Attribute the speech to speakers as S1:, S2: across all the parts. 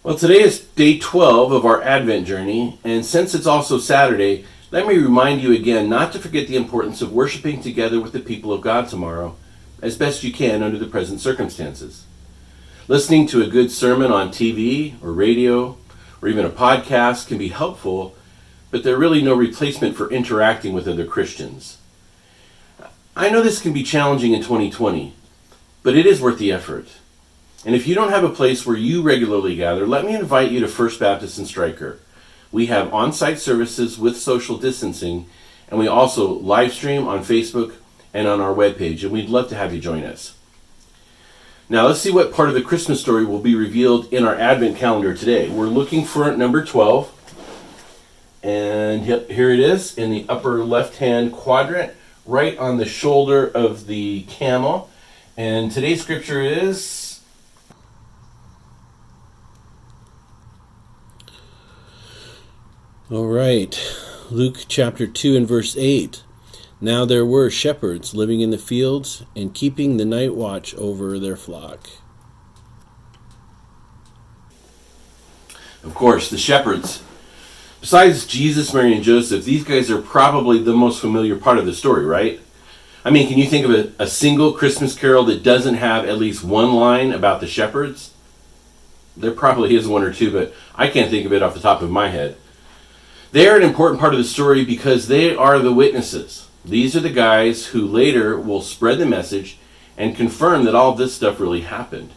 S1: Well, today is day 12 of our Advent journey, and since it's also Saturday, let me remind you again not to forget the importance of worshiping together with the people of God tomorrow, as best you can under the present circumstances. Listening to a good sermon on TV or radio, or even a podcast can be helpful, but they're really no replacement for interacting with other Christians. I know this can be challenging in 2020, but it is worth the effort. And if you don't have a place where you regularly gather, let me invite you to First Baptist in Stryker. We have on-site services with social distancing, and we also live stream on Facebook and on our webpage, and we'd love to have you join us. Now let's see what part of the Christmas story will be revealed in our Advent calendar today. We're looking for number 12, and here it is in the upper left-hand quadrant, right on the shoulder of the camel. And today's scripture is all right, Luke chapter 2 and verse 8. Now there were shepherds living in the fields and keeping the night watch over their flock. Of course, the shepherds. Besides Jesus, Mary, and Joseph, these guys are probably the most familiar part of the story, right? I mean, can you think of a single Christmas carol that doesn't have at least one line about the shepherds? There probably is one or two, but I can't think of it off the top of my head. They are an important part of the story because they are the witnesses. These are the guys who later will spread the message and confirm that all this stuff really happened.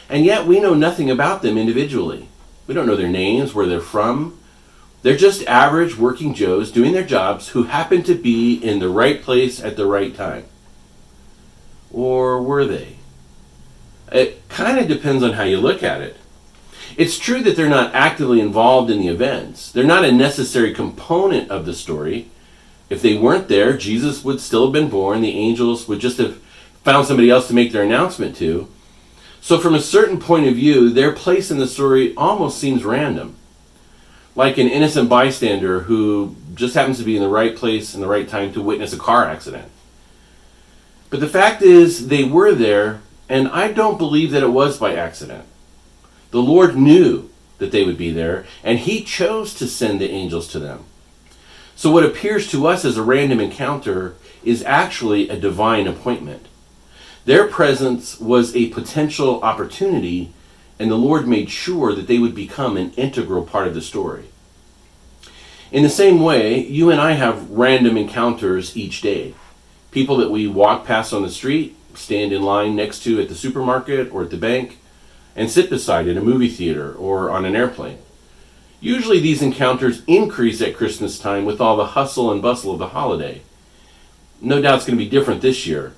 S1: And yet we know nothing about them individually. We don't know their names, where they're from. They're just average working Joes doing their jobs who happen to be in the right place at the right time. Or were they? It kind of depends on how you look at it. It's true that they're not actively involved in the events. They're not a necessary component of the story. If they weren't there, Jesus would still have been born. The angels would just have found somebody else to make their announcement to. So from a certain point of view, their place in the story almost seems random. Like an innocent bystander who just happens to be in the right place in the right time to witness a car accident. But the fact is, they were there, and I don't believe that it was by accident. The Lord knew that they would be there, and He chose to send the angels to them. So what appears to us as a random encounter is actually a divine appointment. Their presence was a potential opportunity, and the Lord made sure that they would become an integral part of the story. In the same way, you and I have random encounters each day. People that we walk past on the street, stand in line next to at the supermarket or at the bank, and sit beside in a movie theater or on an airplane. Usually these encounters increase at Christmas time with all the hustle and bustle of the holiday. No doubt it's going to be different this year.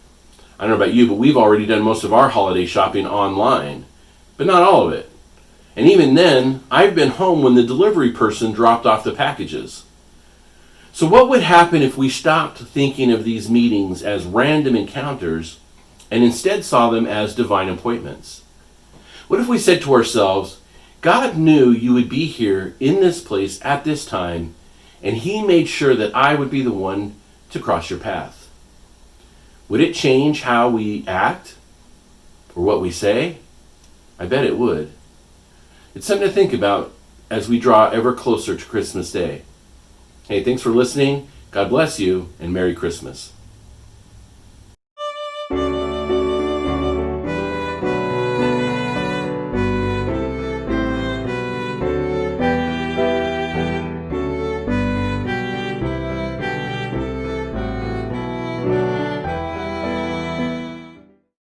S1: I don't know about you, but we've already done most of our holiday shopping online, but not all of it. And even then, I've been home when the delivery person dropped off the packages. So what would happen if we stopped thinking of these meetings as random encounters and instead saw them as divine appointments? What if we said to ourselves, God knew you would be here in this place at this time, and He made sure that I would be the one to cross your path? Would it change how we act or what we say? I bet it would. It's something to think about as we draw ever closer to Christmas Day. Hey, thanks for listening. God bless you, and Merry Christmas.